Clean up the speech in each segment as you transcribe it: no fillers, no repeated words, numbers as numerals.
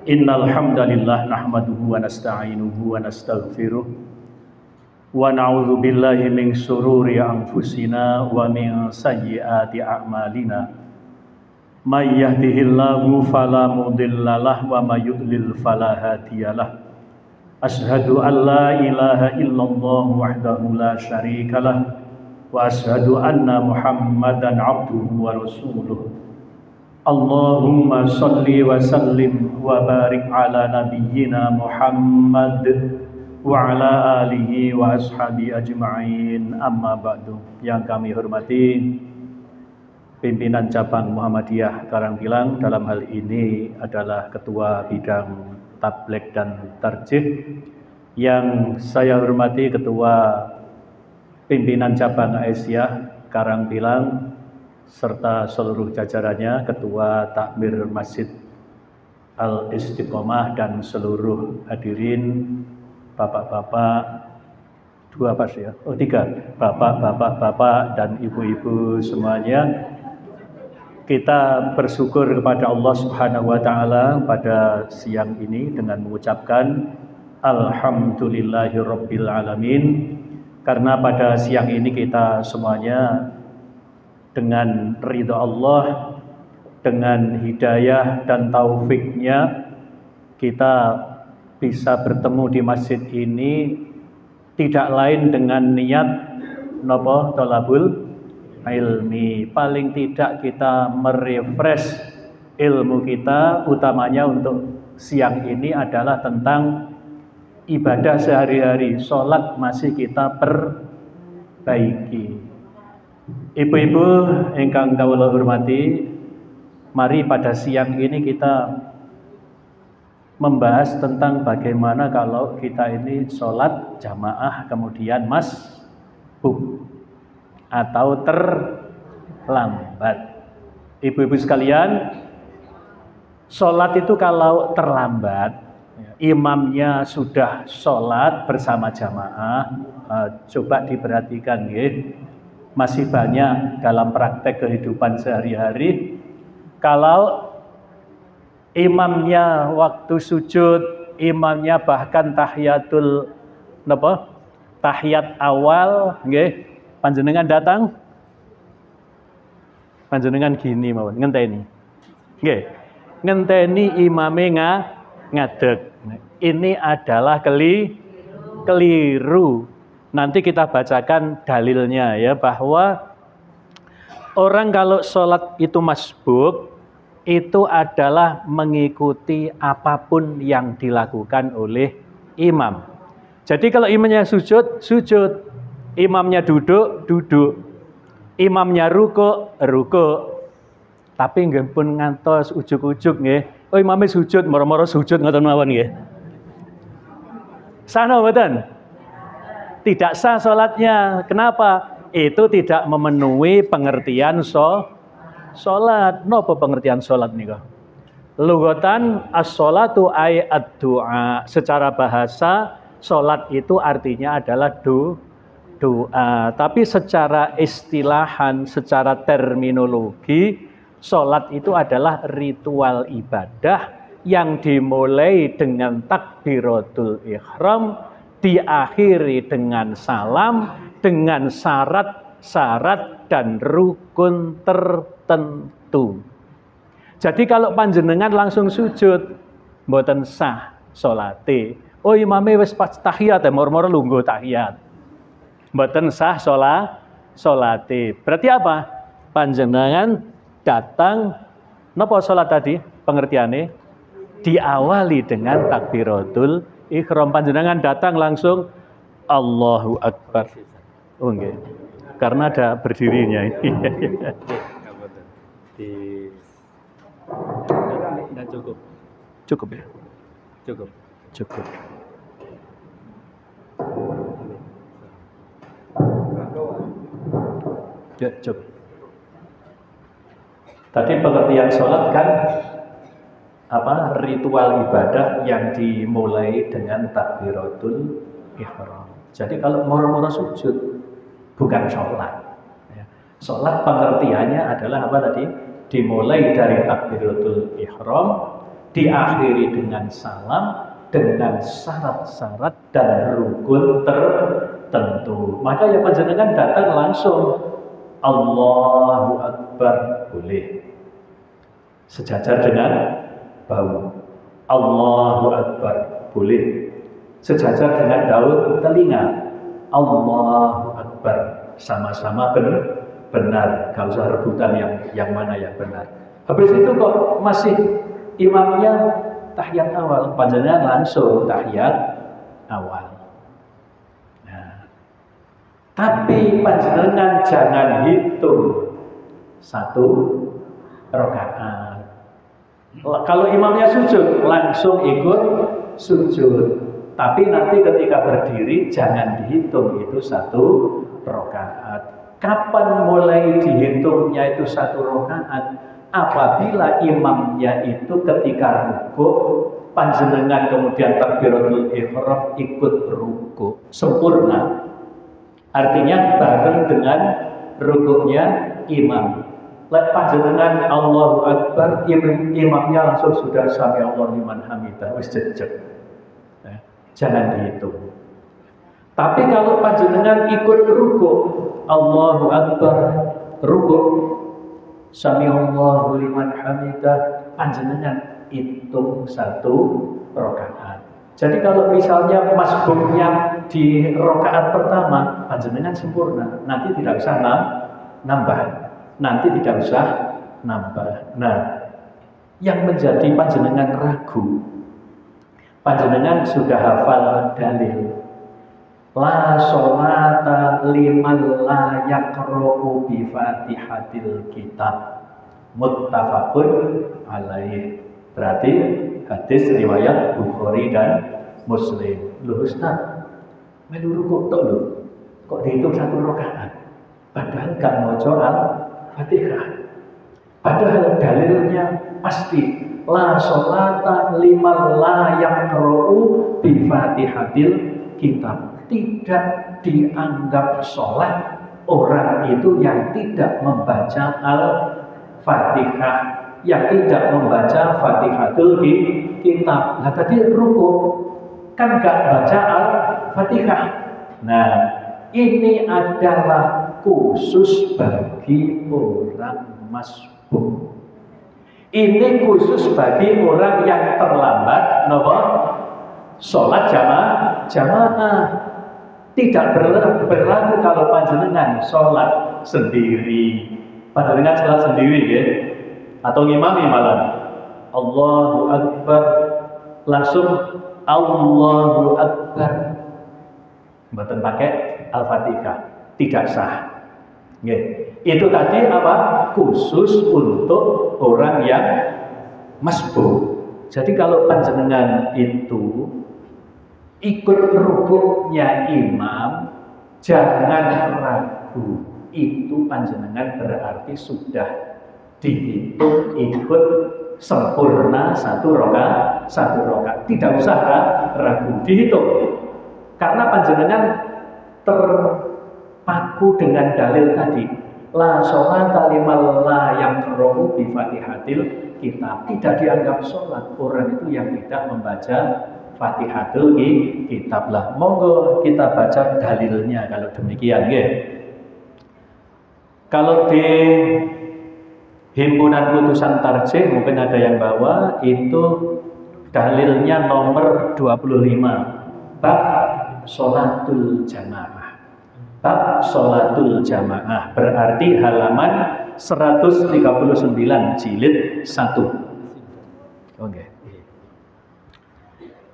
Innal hamdalillah nahmaduhu wa nasta'inuhu wa nastaghfiruh wa na'udzu billahi min shururi anfusina wa min sayyiati a'malina. May yahdihillahu fala mudhillalah wa may yudlil fala hadiyalah. Asyhadu an la ilaha illallah wahdahu la syarikalah wa asyhadu anna Muhammadan abduhu wa rasuluh. Allahumma sholli wa sallim wa barik ala nabiyyina Muhammad wa ala alihi wa ashabi ajma'in, amma ba'du. Yang kami hormati pimpinan cabang Muhammadiyah Karangpilang, dalam hal ini adalah Ketua Bidang Tabligh dan Tarjih. Yang saya hormati Ketua Pimpinan Cabang Aisyah Karangpilang serta seluruh jajarannya, Ketua Takmir Masjid Al-Istiqomah dan seluruh hadirin, bapak-bapak, tiga, bapak-bapak dan ibu-ibu semuanya. Kita bersyukur kepada Allah Subhanahu wa taala pada siang ini dengan mengucapkan alhamdulillahirabbil alamin, karena pada siang ini kita semuanya dengan ridha Allah, dengan hidayah dan taufiknya, kita bisa bertemu di masjid ini tidak lain dengan niat nopo tolabul ilmi. Paling tidak kita merefresh ilmu kita, utamanya untuk siang ini adalah tentang ibadah sehari-hari. Sholat masih kita perbaiki. Ibu-ibu ingkang kawula hormati, mari pada siang ini kita membahas tentang bagaimana kalau kita ini sholat jamaah kemudian masbuk atau terlambat. Ibu-ibu sekalian, sholat itu kalau terlambat, imamnya sudah sholat bersama jamaah, coba diperhatikan ya. Masih banyak dalam praktek kehidupan sehari-hari, kalau imamnya waktu sujud, imamnya bahkan tahiyat awal, nggih, panjenengan datang, panjenengan gini mawon, ngenteni. Nggih, ngenteni imame ngadeg. Ini adalah keliru. Nanti kita bacakan dalilnya ya, bahwa orang kalau sholat itu masbuk, itu adalah mengikuti apapun yang dilakukan oleh imam. Jadi kalau imamnya sujud, sujud. Imamnya duduk, duduk. Imamnya ruku, ruku. Tapi nggih pun ngantos ujuk-ujuk nggih. Oh, imamnya sujud, moro-moro sujud ngoten mawon nggih. Sah mboten? Tidak sah sholatnya. Kenapa? Itu tidak memenuhi pengertian sholat. Napa pengertian sholat nih kok? Lugatan as-sholatu ay ad-du'a. Secara bahasa, sholat itu artinya adalah doa. Tapi secara istilahan, secara terminologi, sholat itu adalah ritual ibadah yang dimulai dengan takbiratul ihram, diakhiri dengan salam, dengan syarat-syarat dan rukun tertentu. Jadi kalau panjenengan langsung sujud, mboten sah sholate. Oh, imame wis pas tahiyat, moro-moro lungguh tahiyat. Mboten sah sholate. Berarti apa? Panjenengan datang, napa sholat tadi? Pengertiannya diawali dengan takbiratul ihram. Panjenengan datang langsung Allahu Akbar. Oh nggih. Karena ada berdirinya. Tidak cukup. Cukup ya? Cukup. Cukup. Ya, cukup. Tadi pengertian sholat kan ritual ibadah yang dimulai dengan takbiratul ihram. Jadi kalau moro-moro sujud bukan sholat. Sholat pengertiannya adalah apa tadi? dimulai dari takbiratul ihram, diakhiri dengan salam, dengan syarat-syarat dan rukun tertentu. Maka ya panjenengan datang langsung Allahu Akbar boleh, sejajar dengan bahu. Allahu Akbar boleh, sejajar dengan daun telinga. Allahu Akbar, sama-sama benar, gak usah rebutan yang mana yang benar. Habis itu kok masih imamnya tahiyat awal, panjenengan langsung tahiyat awal. Nah, tapi panjenengan jangan hitung 1 rakaat. Kalau imamnya sujud, langsung ikut sujud. Tapi nanti ketika berdiri jangan dihitung itu 1 rakaat. Kapan mulai dihitungnya itu 1 rakaat? Apabila imamnya itu ketika rukuk, panjenengan kemudian takbiratul ihram ikut rukuk sempurna. Artinya bareng dengan rukuknya imam. Panjenengan Allahu Akbar, imamnya langsung sudah sami Allahu liman hamidah, wis jejeg. Jangan dihitung. Tapi kalau panjenengan ikut rukuk, Allahu Akbar, rukuk, sami Allahu liman hamidah, panjenengan hitung 1 rakaat. Jadi kalau misalnya masbuknya di rakaat pertama, panjenengan sempurna, nanti tidak usah nambah, nanti tidak usah nambah. Nah, yang menjadi panjenengan ragu, panjenengan sudah hafal dalil la sholata liman la yaqra'u bi Fatihatil kitab, muttafaqun alaih. Berarti hadis riwayat Bukhari dan Muslim. Loh Ustaz, melu rukuk tok lho, kok dihitung 1 rakaat? Padahal gak maca Al-Fatihah. Padahal dalilnya pasti la sholata liman la yaqra'u bi Fatihatil kitab. Tidak dianggap sholat orang itu yang tidak membaca Al-Fatihah, yang tidak membaca Fatihatul kitab. Nah tadi rukuk kan gak baca Al-Fatihah. Nah ini adalah khusus bagi orang masbuk. Ini khusus bagi orang yang terlambat sholat jamaah. Tidak berlaku kalau panjenengan sholat sendiri. Panjenengan sholat sendiri ya, atau ngimami malah Allahu Akbar, langsung Allahu Akbar, mboten pakai Al-Fatihah, tidak sah. Ya. Itu tadi apa? Khusus untuk orang yang masbuk. Jadi kalau panjenengan itu ikut rukuknya imam, jangan ragu. Itu panjenengan berarti sudah dihitung ikut sempurna 1 rakaat. Tidak usah ragu, dihitung. Karena panjenengan terpaku dengan dalil tadi. La sholata liman la yaqra'u bi Fatihatil kitab. Tidak dianggap sholat orang itu yang tidak membaca Fatihatul kitab lah. Monggo kita baca dalilnya kalau demikian ya. Kalau di himpunan putusan tarjih mungkin ada yang bawa, itu dalilnya nomor 25, bab sholatul jamaah. Bab sholatul jamaah berarti halaman 139 jilid 1. Oke.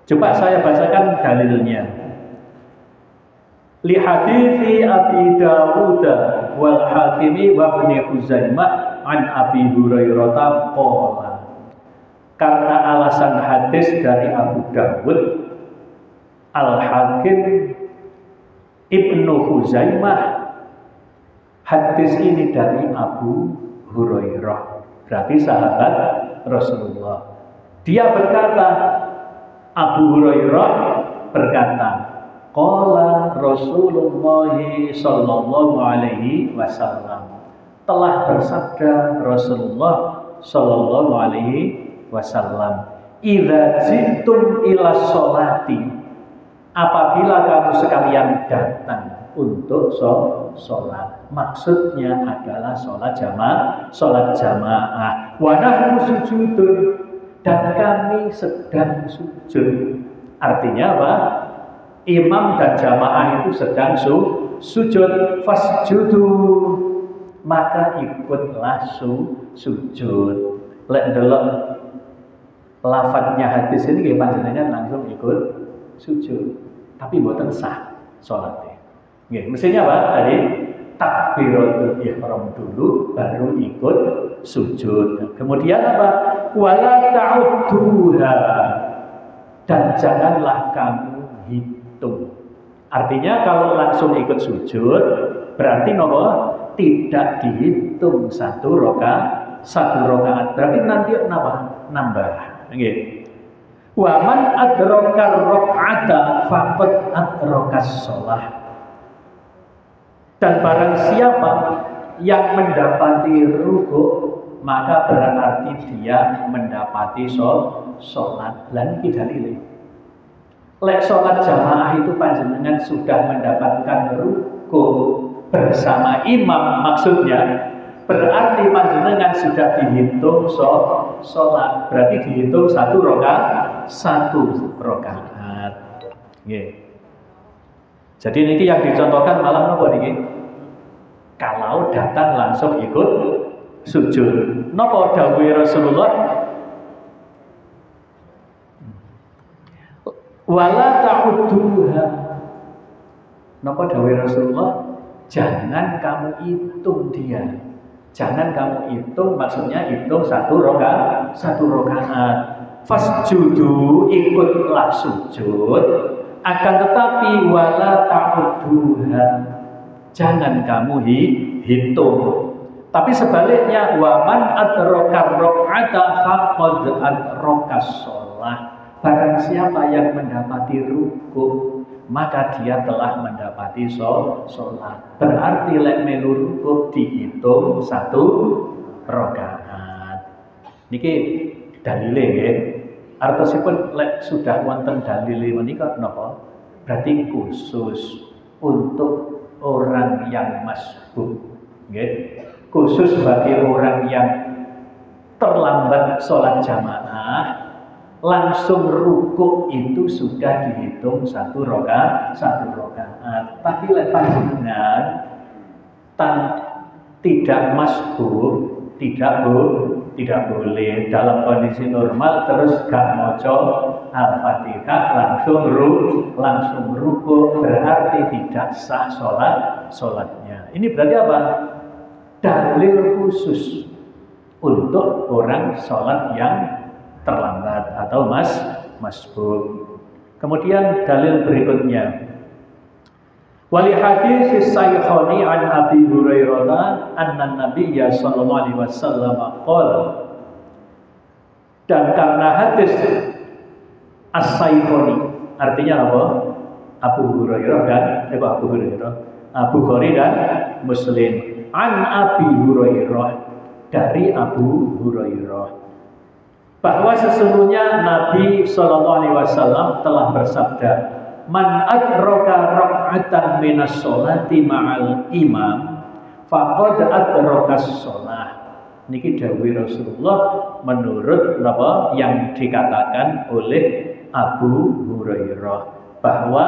Coba saya bacakan dalilnya. Li hadithi Abi Dawud wal Hakimi wa Ibnu Khuzaimah an Abi Hurairah qala. Karena alasan hadis dari Abu Dawud, Al-Hakim, Ibnu Khuzaimah, hadis ini dari Abu Hurairah, berarti sahabat Rasulullah. Dia berkata, Abu Hurairah berkata, qala Rasulullah sallallahu alaihi wasallam, telah bersabda Rasulullah Shallallahu Alaihi Wasallam, "Idza jitum ila sholati," apabila kamu sekalian datang untuk sholat, maksudnya adalah sholat jamaah. Wa nahnu sujudun, dan kami sedang sujud. Artinya apa? Imam dan jamaah itu sedang sujud, fasjudu, maka ikutlah sujud. Lek ndelok lafadznya hadis ini nggih panjenengan langsung ikut sujud, tapi mboten sah salatnya. Nggih, mestinya apa? Tadi takbiratul ihram dulu baru ikut sujud. Kemudian apa? Wala ta'udduha, dan janganlah kamu hitung. Artinya kalau langsung ikut sujud berarti nomor tidak dihitung satu rakaat. Berarti nanti nambah. Nggih. Wa man adraka raq'ata faqad adraka shalah. Dan barang siapa yang mendapati rukuk, maka berarti dia mendapati sholat. Lan iki dalile. Lek sholat jamaah itu panjenengan sudah mendapatkan rukuk bersama imam, maksudnya berarti panjenengan sudah dihitung sholat. Berarti dihitung satu rakaat. Yeah. Jadi ini yang dicontohkan malah nopo niki? Kalau datang langsung ikut sujud. Nopo dawuh Rasulullah? Wala ta'udduha. Napa dawuh Rasulullah? Jangan kamu hitung dia. Jangan kamu hitung, maksudnya hitung satu rakaat. Fasjudu, ikutlah sujud. Akan tetapi wala ta'udduha, jangan kamu hitung. Tapi sebaliknya, wa man adraka raq'ata faqad adraka shalah. Barang siapa yang mendapati rukuk, maka dia telah mendapati sholat. Berarti lek melu rukuk dihitung satu rakaat. Niki dalile nggih. Artosipun lek sudah wonten dalile menika napa? Berarti khusus untuk orang yang masbuk, nggih. Khusus bagi orang yang terlambat sholat jamaah, langsung rukuk itu sudah dihitung satu rakaat. Tapi lek panjenengan tidak masbuk, tidak boleh dalam kondisi normal terus gak maca Al-Fatihah langsung rukuk, berarti tidak sah sholatnya. Ini berarti apa? Dalil khusus untuk orang sholat yang terlambat atau masbuk. Kemudian dalil berikutnya, wali hadis Sahihani an Abi Hurairah anna Nabiyya sallallahu alaihi wasallam qala, dan karena hadis As-Sahihani artinya apa? Abu Bukhari dan Muslim. An Abi Hurairah, dari Abu Hurairah, bahwa sesungguhnya Nabi sallallahu alaihi wasallam telah bersabda, man adraka raq'atan minas sholati ma'al imam faqad adraka shalah. Niki dawuh Rasulullah menurut apa yang dikatakan oleh Abu Hurairah, bahwa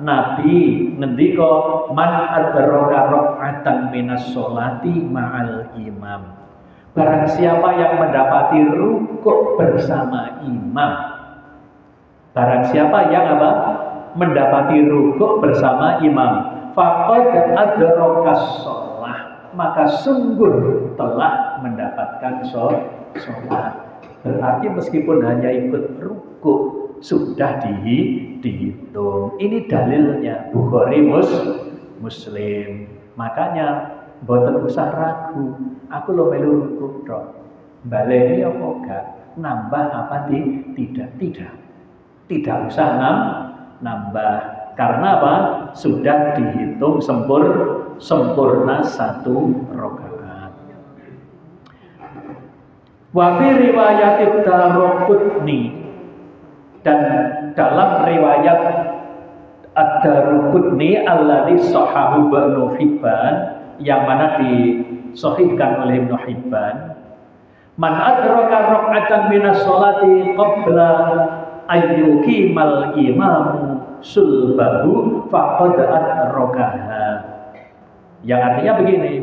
Nabi ngendika man adraka raq'atan minas sholati ma'al imam, barang siapa yang mendapati rukuk bersama imam. Barang siapa yang apa? Mendapati rukuk bersama imam, faqad adraka shalah, maka sungguh telah mendapatkan sholat. Berarti meskipun hanya ikut rukuk sudah dihitung. Ini dalilnya Bukhari Muslim. Makanya mboten usah ragu, aku lo melu rukuk tok. Baleni apa enggak? Nambah apa tidak usah nambah. Karena apa? Sudah dihitung sempurna satu rakaat. Wa fi riwayat Daraqutni, dan dalam riwayat Ad-Daraqutni alladzi sahahu Ibnu Hibban, yang mana disahihkan oleh Ibnu Hibban, man adraka raq'atan minas sholati qabla ayyuqimal imamu sulbahu faqad adrakaha. Yang artinya begini,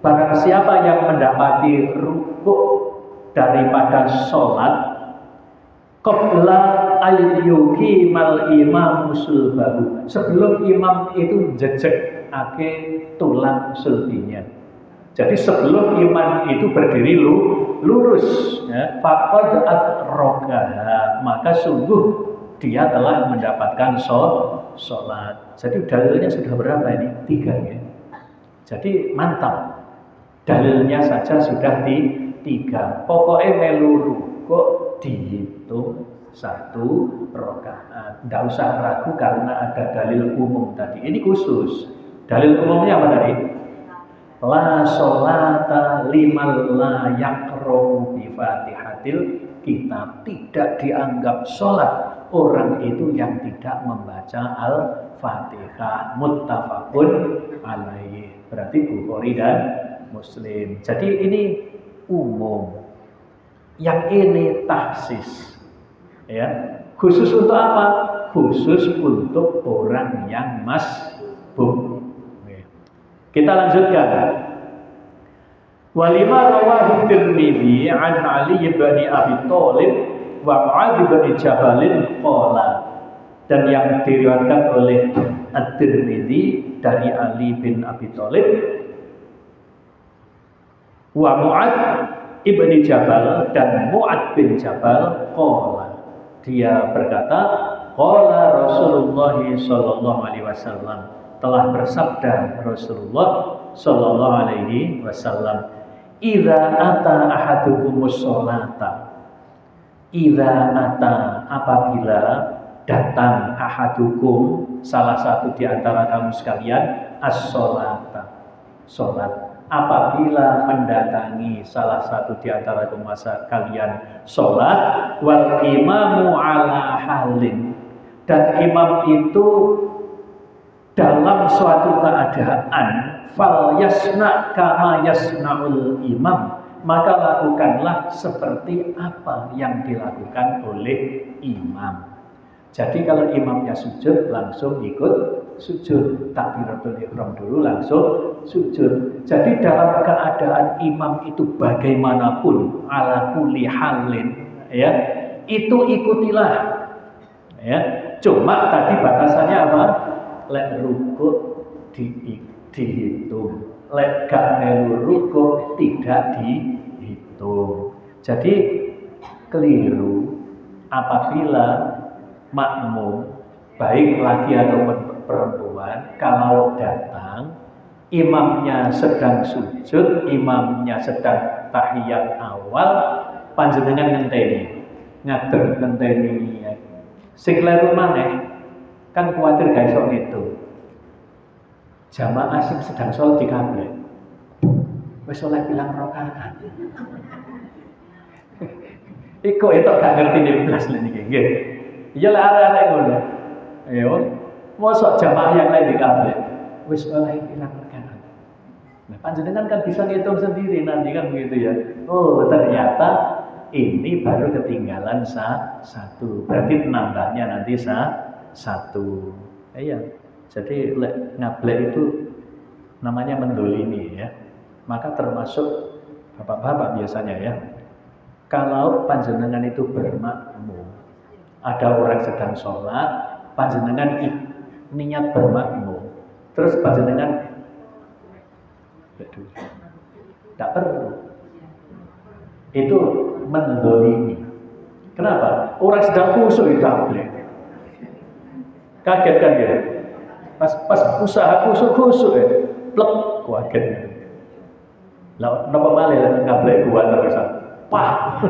barang siapa yang mendapati rukuk daripada sholat qabla ayyuqimal imamu sulbahu, sebelum imam itu jejek tulang sulbinya. Jadi sebelum imam itu berdiri lurus, ya, faqad adrakaha, maka sungguh dia telah mendapatkan sholat. Jadi dalilnya sudah berapa ini? 3 ya. Jadi mantap. Dalilnya saja sudah 3. Pokoknya meluru kok dihitung 1 rakaat. Tidak usah ragu karena ada dalil umum tadi. Ini khusus. Dalil umumnya apa tadi? La sholata liman la yaqra'u bi Fatihatil Kitab. Tidak dianggap sholat orang itu yang tidak membaca Al-Fatihah. Muttafaqun alaih. Berarti Bukhari dan Muslim. Jadi ini umum. Yang ini tahsis. Ya. Khusus untuk apa? Khusus untuk orang yang masbuk. Kita lanjutkan. Walima rawahu Tirmidzi an Ali bin Abi Thalib wa Mu'adz bin Jabal qala, dan yang diriwayatkan oleh At-Tirmidzi dari Ali bin Abi Thalib wa Mu'adz ibn Jabal, dan Mu'adz bin Jabal qala, dia berkata qala Rasulullah sallallahu alaihi wasallam, telah bersabda Rasulullah sallallahu alaihi wasallam, idza ata ahadukumus sholata, idza ata, apabila datang, ahadukum, salah satu di antara kamu sekalian, as-sholata, sholat, apabila mendatangi salah satu di antara kamu sekalian sholat, wal imamu ala halin, dan imam itu dalam suatu keadaan, fal yasna kama yasnaul imam, maka lakukanlah seperti apa yang dilakukan oleh imam. Jadi kalau imamnya sujud, langsung ikut sujud. Takbiratul ihram dulu, langsung sujud. Jadi dalam keadaan imam itu bagaimanapun, ala kulli halin, ya, itu ikutilah. Ya, cuma tadi batasannya apa? Lek rukuk dihitung, lek gak melu rukuk tidak dihitung. Jadi keliru apabila makmum, baik laki ataupun perempuan, kalau datang imamnya sedang sujud, imamnya sedang tahiyat awal, panjenengan ngenteni, ngadeg ngenteni, sing kleru maneh kan khawatir gak iso itu. Jamaah asing sedang sholat di kablek, wis oleh bilang rakaat. Iku itu gak ngerti nih belas niki nggih. Iya lah arek-arek ngono. Ayo, mosok jamaah yang lain di kablek wis oleh bilang rakaat. Nah, panjenengan kan bisa ngitung sendiri nanti kan begitu ya. Oh, ternyata ini baru ketinggalan satu. Berarti nambahnya nanti satu. Iya. Jadi ngablek itu namanya mendolimi ya. Maka termasuk bapak-bapak biasanya ya. Kalau panjenengan itu bermakmum, ada orang sedang sholat, panjenengan niat bermakmum, terus panjenengan tidak perlu. Itu mendolimi. Kenapa? Orang sedang khusyuk itu ngablek. Kaget kan dia? Pas usaha khusyuk ya, plek, kaget. Lah, napa malih ngablek kuat terus. Pah.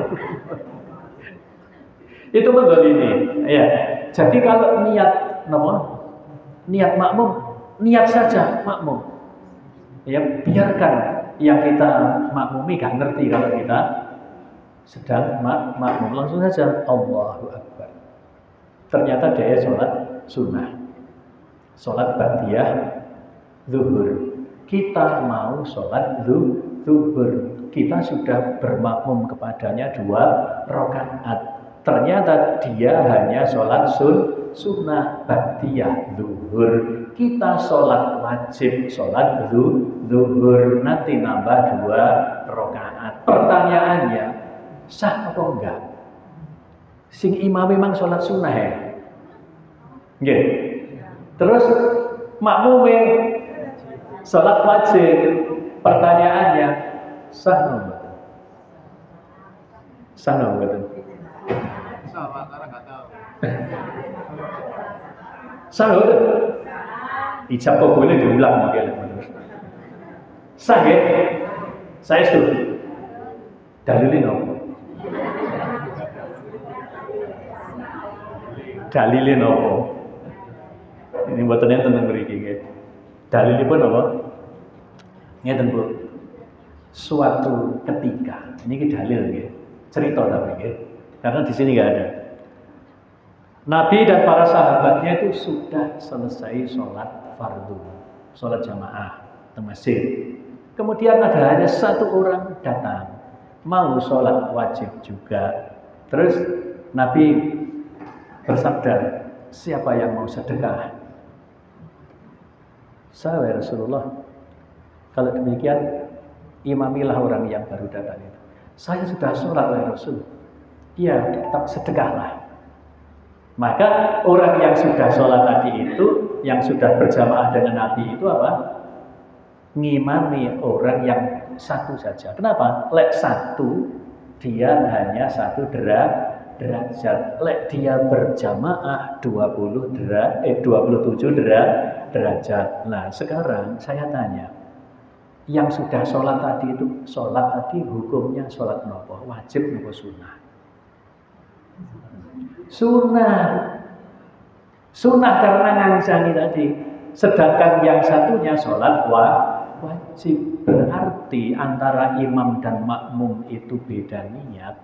Itu mendolimi. Ya. Jadi kalau niat makmum, niat saja makmum. Ya, biarkan yang kita makmumi gak ngerti kalau kita sedang makmum, langsung saja Allahu Akbar. Ternyata dia sholat sunnah, sholat ba'diyah zuhur. Kita mau sholat zuhur, kita sudah bermakmum kepadanya 2 rakaat. Ternyata dia hanya sholat sunnah ba'diyah zuhur. Kita sholat wajib, sholat zuhur, nanti nambah 2 rakaat. Pertanyaannya, sah atau enggak? Sing imam memang sholat sunnah ya? Nggih. Terus makmume sholat wajib. Pertanyaannya, sah atau enggak? Sah atau enggak? Sah, Pak, karena nggak tahu. Sah atau? Ijab kok boleh diulang mungkin. Sah ya? Saya setuju. Dalilin apa? Dalilin apa? Ini buatannya tentang mriki nggih. Dalilipun apa? Ngeten Bu. Suatu ketika, ini dalil nggih. Cerita tapi nggih. Karena di sini nggak ada. Nabi dan para sahabatnya itu sudah selesai sholat fardu, sholat jamaah di masjid. Kemudian ada hanya 1 orang datang, mau sholat wajib juga. Terus Nabi bersabda, siapa yang mau sedekah? Saya Rasulullah. Kalau demikian, imamilah orang yang baru datang itu. Saya sudah sholat ya Rasul. Iya, tetap sedekahlah. Maka orang yang sudah sholat tadi itu, yang sudah berjamaah dengan Nabi itu apa? Ngimami orang yang 1 saja. Kenapa? Lek 1, dia hanya 1 derajat. Lek dia berjamaah 27 derajat. Nah sekarang saya tanya, yang sudah sholat tadi itu, sholat tadi hukumnya sholat nopo? Wajib nopo sunnah? Sunnah karena ngancani tadi. Sedangkan yang satunya sholat wajib. Berarti antara imam dan makmum itu beda niat,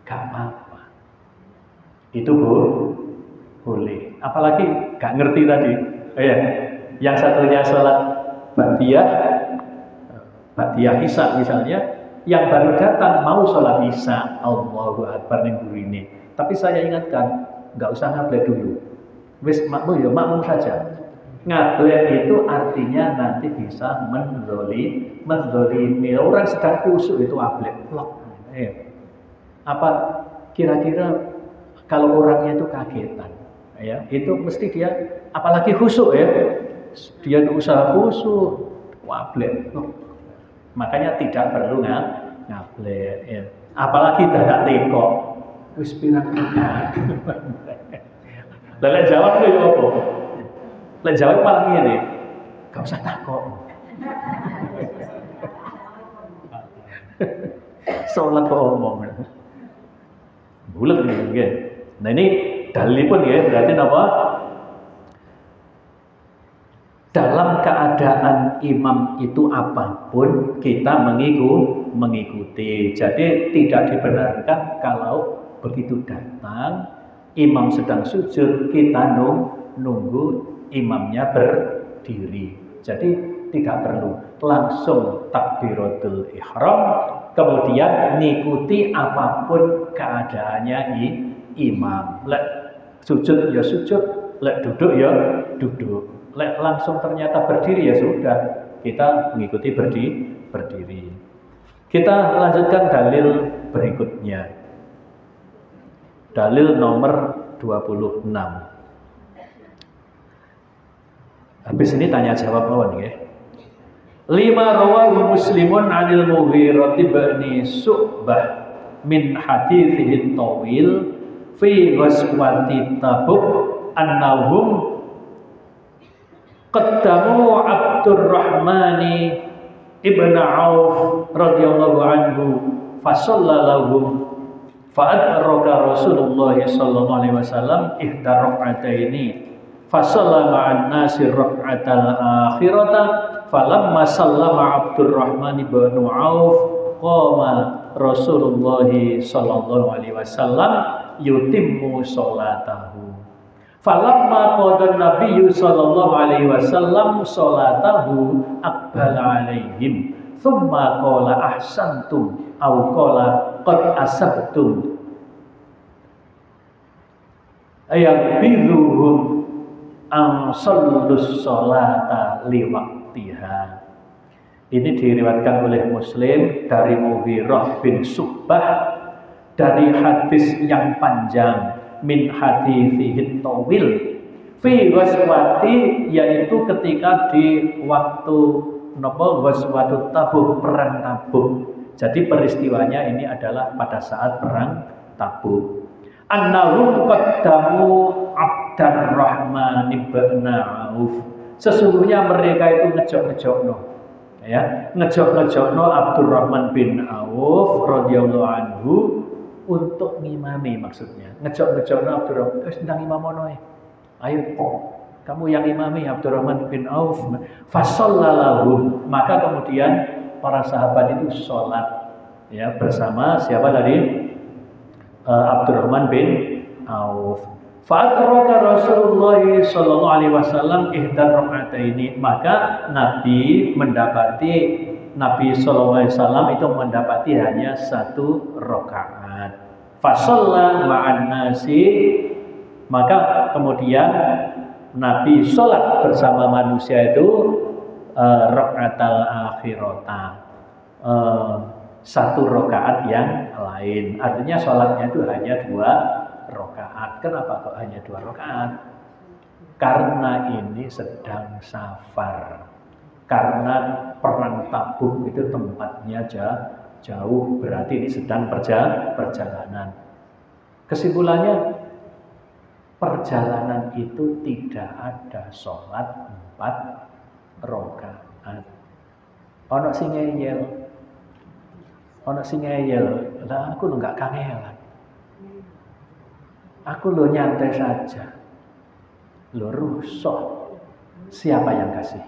gak apa-apa. Itu boleh. Apalagi gak ngerti tadi. Yang satunya sholat ba'diyah isya misalnya, yang baru datang mau sholat isya, Allahu Akbar ning burine. Tapi saya ingatkan, nggak usah ngablek dulu. Wis makmum ya makmum saja. Ngablek itu artinya nanti bisa menzolimi. Orang sedang khusyuk itu ablek. Apa kira-kira kalau orangnya itu kagetan, ya itu mesti dia, apalagi khusyuk ya, dia usaha khusyuk, ablek. Makanya tidak perlu ngablek. Ya. Apalagi dadak teko. Wis pirang lek jawab lho ya apa? Lek jawab malah ngene. Gak usah takok. Salat kok omong. Bulet nggih. Nah ini dalilipun ya, berarti apa? Dalam keadaan imam itu apapun kita mengikuti. Jadi tidak dibenarkan kalau begitu datang imam sedang sujud kita nunggu imamnya berdiri. Jadi tidak perlu, langsung takbiratul ihram, kemudian ngikuti apapun keadaannya imam. Lek sujud ya sujud, lek duduk ya duduk. Lek langsung ternyata berdiri ya sudah, kita mengikuti berdiri. Kita lanjutkan dalil berikutnya. Dalil nomor 26. Habis ini tanya jawab mawon nggih. 5 rawahu Muslimun 'anil Mughirah bin Syu'bah min hadithihi tawil fi ghazwati Tabuk annahum qaddamu Abdurrahman ibn Auf radhiyallahu anhu fa sallallahu fa'adraka Rasulullah sallallahu alaihi wasallam ihda rak'ataini fa sallama an-nasi rak'atal akhirata falamma sallama Abdurrahman ibn Auf qama Rasulullah sallallahu alaihi wasallam yutimmu sholatahu. Falamma qada Nabi sallallahu alaihi wasallam sholatahu aqbala alaihim thumma qala ahsantum aw qala qad asabtum ayabidhuhum an sallus sholata liwaqtiha. Ini diriwayatkan oleh Muslim dari Mughirah bin Syu'bah dari hadis yang panjang min hadithihi tawil fi ghazwati, yaitu ketika di waktu ghazwatut Tabuk, perang Tabuk. Jadi peristiwanya ini adalah pada saat perang Tabuk. Annahum qaddamu Abdurrahman ibn Auf. Sesungguhnya mereka itu ngejok-ngejokno, ya, ngejok-ngejokno Abdurrahman bin Auf radhiyallahu anhu untuk ngimami, maksudnya ngejok-ngejokno Abdurrahman, wis ndang imamono ayo kamu yang imami Abdurrahman bin Auf. Fasallalahu, maka kemudian para sahabat itu sholat, ya, bersama siapa tadi? Abdurrahman bin Auf. Fa'adraka Rasulullah sallallahu alaihi wasallam ihdar raka'ataini, maka Nabi sallallahu alaihi wasallam itu mendapati hanya satu rakaat. Fasalla ma'an nasi, maka kemudian Nabi sholat bersama manusia itu raka'atal akhirata, satu rakaat yang lain. Artinya sholatnya itu hanya 2 rakaat. Kenapa kok hanya 2 rakaat? Karena ini sedang safar. Karena perang Tabuk itu tempatnya jauh, berarti ini sedang perjalanan. Kesimpulannya, perjalanan itu tidak ada sholat 4 rakaat. Ono sing ngeyel, lah aku lo nggak kangelan, aku lo nyantai saja, lo rusuh. Siapa yang kasih?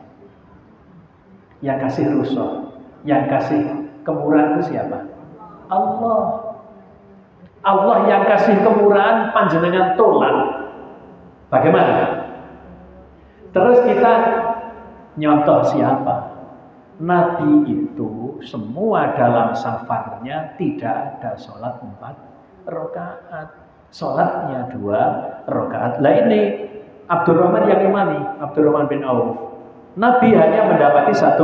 Yang kasih rusuh, yang kasih kemurahan itu siapa? Allah. Allah yang kasih kemurahan, panjenengan tolak. Bagaimana? Terus kita nyontoh siapa? Nabi itu semua dalam safarnya tidak ada sholat 4 rakaat, sholatnya 2 rakaat. Lah ini Abdurrahman yang imami, Abdurrahman bin Auf. Nabi hanya mendapati 1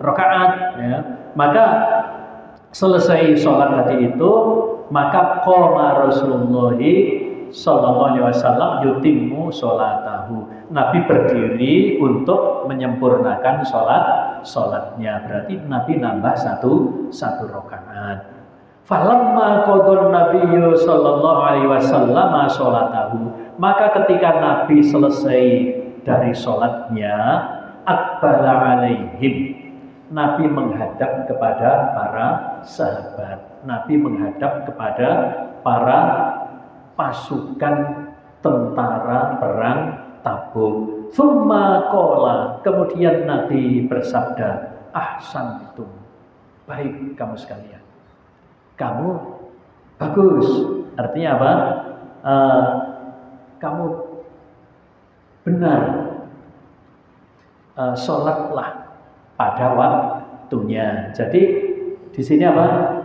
rakaat, ya. Maka selesai sholat tadi itu, maka qoma Rasulullah sallallahu alaihi wasallam yutimmu sholatahu. Nabi berdiri untuk menyempurnakan sholatnya. Berarti Nabi nambah satu rakaat. Falamma qadon Nabiyyu sallallahu alaihi wasallam sholatahu, maka ketika Nabi selesai dari sholatnya, aqbala alaihim, Nabi menghadap kepada para sahabat. Nabi menghadap kepada para pasukan tentara perang Tabuk. Tsumma qala, kemudian Nabi bersabda, ahsantum, baik kamu sekalian, kamu bagus. Artinya apa? Kamu benar, sholatlah pada waktunya. Jadi di sini apa?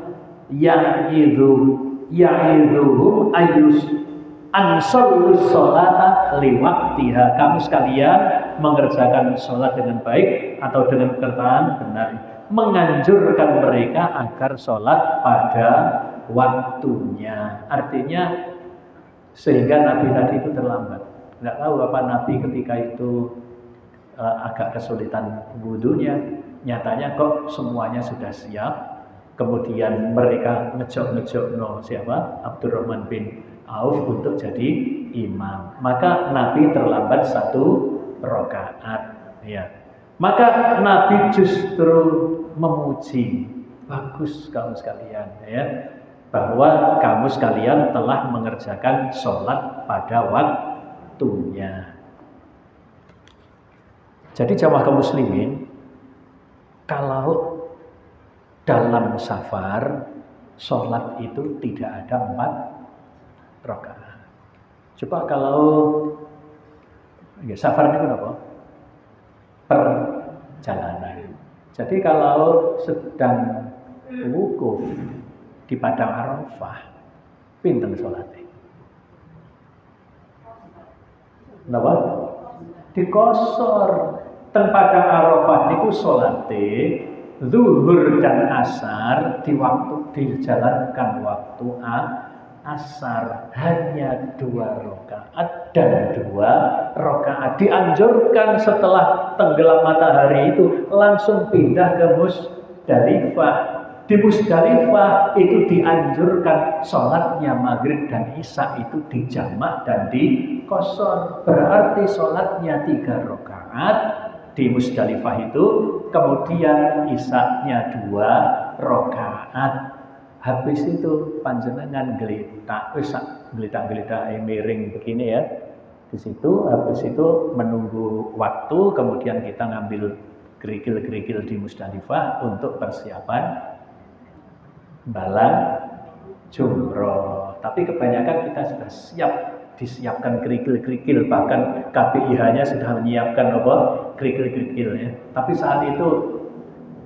Ya'idhuhum ayus ansallus sholata liwaqtiha. Kamu sekalian mengerjakan sholat dengan baik atau dengan perkataan benar. Menganjurkan mereka agar sholat pada waktunya. Artinya sehingga Nabi tadi itu terlambat. Nggak tahu apa Nabi ketika itu agak kesulitan wudunya. Nyatanya kok semuanya sudah siap. Kemudian mereka ngejok siapa? Abdurrahman bin Auf untuk jadi imam. Maka Nabi terlambat 1 rakaat. Ya. Maka Nabi justru memuji, bagus kamu sekalian, ya, bahwa kamu sekalian telah mengerjakan sholat pada waktunya. Jadi jamaah kaum muslimin, kalau dalam safar sholat itu tidak ada 4 rakaat. Coba kalau ya, safar itu apa? Perjalanan. Jadi kalau sedang wukuf di padang Arafah, pinten sholatnya? Napa? Dikosor. Teng padang Arafah niku sholate zuhur dan asar dijalankan waktu asar hanya 2 rakaat dan 2 rakaat. Dianjurkan setelah tenggelam matahari itu langsung pindah ke Musdalifah. Di Musdalifah itu dianjurkan sholatnya maghrib dan isya itu dijamak dan dikosor. Berarti sholatnya 3 rakaat di Musdalifah itu, kemudian isya-nya 2 rakaat. Habis itu panjenengan geletak miring begini ya. Di situ, habis itu menunggu waktu, kemudian kita ngambil kerikil-kerikil di Musdalifah untuk persiapan balang jumroh. Tapi kebanyakan kita sudah disiapkan kerikil-kerikil, bahkan KPIH-nya sudah menyiapkan apa? Kerikil-kerikil ya. Tapi saat itu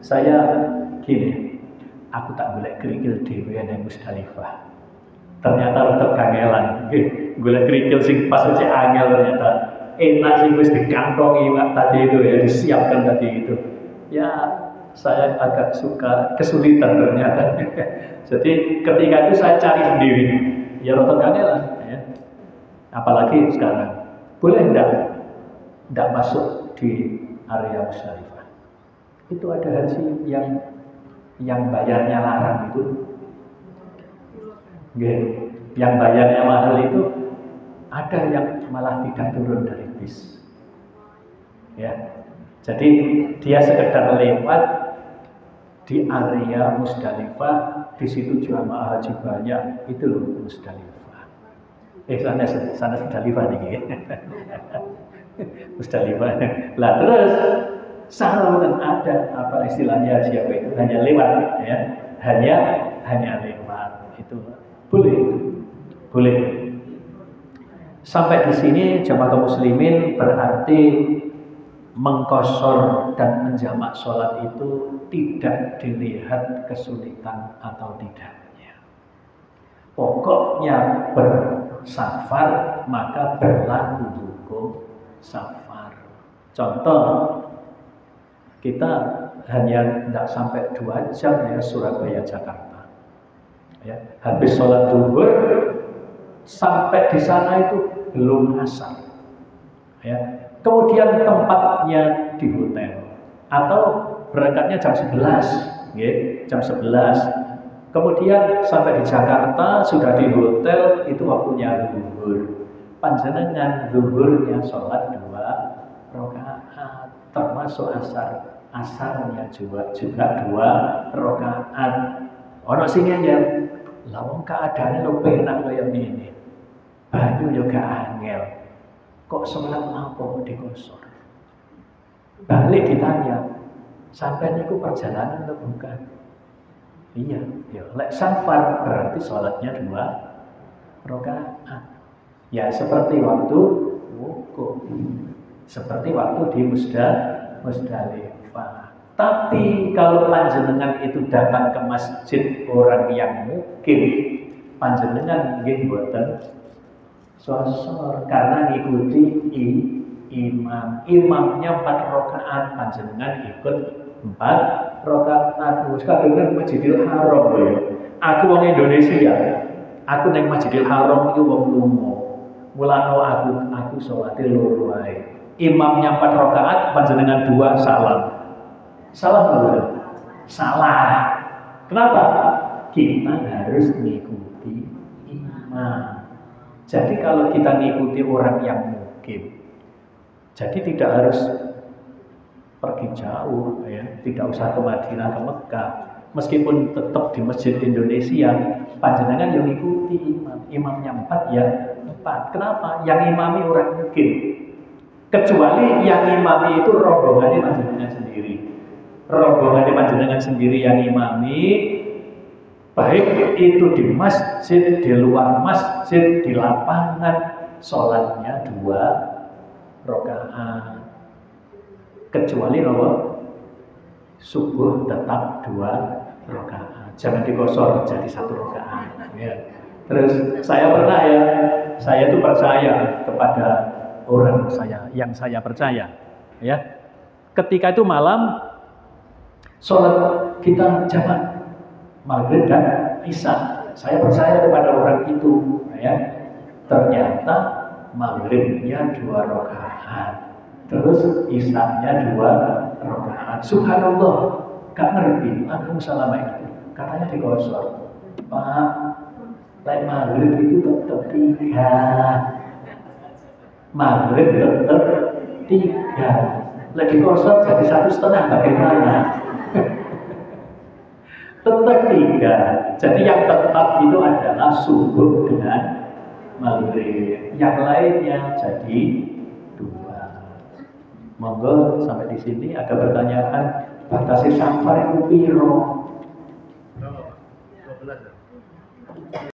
saya gini, aku tak boleh kerikil dhewe nang Musdalifah. Ternyata tetap kangelan. Golek kerikil sing pas aja angel ternyata. Enak sih wis dikantongi tadi itu ya, disiapkan tadi itu. Ya, saya agak suka kesulitan ternyata. Jadi ketika itu saya cari sendiri. Ya rada kangelan ya. Apalagi sekarang. Boleh enggak masuk di area Musdalifah. Itu ada haji yang bayarnya larang itu. Yang bayarnya mahal itu ada yang malah tidak turun dari bis. Ya. Jadi dia sekedar lewat di area Musdalifah, di situ jamaah haji banyak, itu loh Musdalifah. Sana Musdalifah nih. Musdalifah. Lah terus selalu ada apa istilahnya haji apa itu hanya lewat ya. Hanya lewat itu boleh. Sampai di sini jamaah kaum muslimin berarti mengkosor dan menjamak sholat itu tidak dilihat kesulitan atau tidaknya. Pokoknya bersafar maka berlaku hukum safar. Contoh, kita hanya tidak sampai 2 jam ya Surabaya Jakarta. Ya, habis sholat zuhur sampai di sana itu belum asar. Ya. Kemudian tempatnya di hotel atau berangkatnya jam 11, jam 11. Kemudian sampai di Jakarta sudah di hotel itu waktunya zuhur. Panjenengan zuhurnya sholat 2 rakaat, termasuk asarnya juga 2 rakaat. Ono sini aja, lawang keadaannya lo penak kayak ini, banyu juga angel. Kok sholat apa dikosor? Balik ditanya, sampai niku perjalanan atau bukan? Iya, ya. Lek safar berarti sholatnya 2 rakaat. Ya seperti waktu wukuf, seperti waktu di Musdalifah. Tapi kalau panjenengan itu datang ke masjid orang yang mukim, panjenengan nggih mboten sosor karena ngikuti imamnya 4 rakaat, panjenengan ikut 4 rakaat. Wis kadang Masjidil Haram ya. Aku wong Indonesia, aku nang Masjidil Haram iki wong lunga. Mulane aku salate loro wae. Imamnya 4 rakaat, panjenengan 2 salam. Salah enggak? Salah. Kenapa? Kita harus mengikuti imam. Jadi kalau kita mengikuti orang yang mukim, jadi tidak harus pergi jauh, ya, tidak usah ke Madinah, ke Mekah, meskipun tetap di masjid Indonesia, panjenengan yang mengikuti imamnya 4 ya 4. Kenapa? Yang imami orang mukim, kecuali yang imami itu rombongannya panjenengan sendiri yang imami, Baik itu di masjid, di luar masjid, di lapangan, sholatnya 2 rakaat. Kecuali apa? Subuh tetap 2 rakaat. Jangan dikosor jadi 1 rakaat. Ya. Terus saya pernah ya, saya itu percaya kepada orang yang saya percaya. Ya, ketika itu malam sholat kita jamak maghrib dan isya. Saya percaya kepada orang itu. Ya, ternyata maghribnya 2 rakaat, terus isyanya 2 rakaat. Subhanallah, gak ngerti. Assalamualaikum, katanya dikosor. Pak, like maghrib itu tetap 3. Maghrib tetap 3. Lagi kosong jadi 1,5 bagaimana? Tetap 3. Jadi yang tetap itu adalah subuh dengan maghrib. Yang lainnya jadi 2. Monggo sampai di sini ada pertanyaan. Batasi safar itu piro? 12.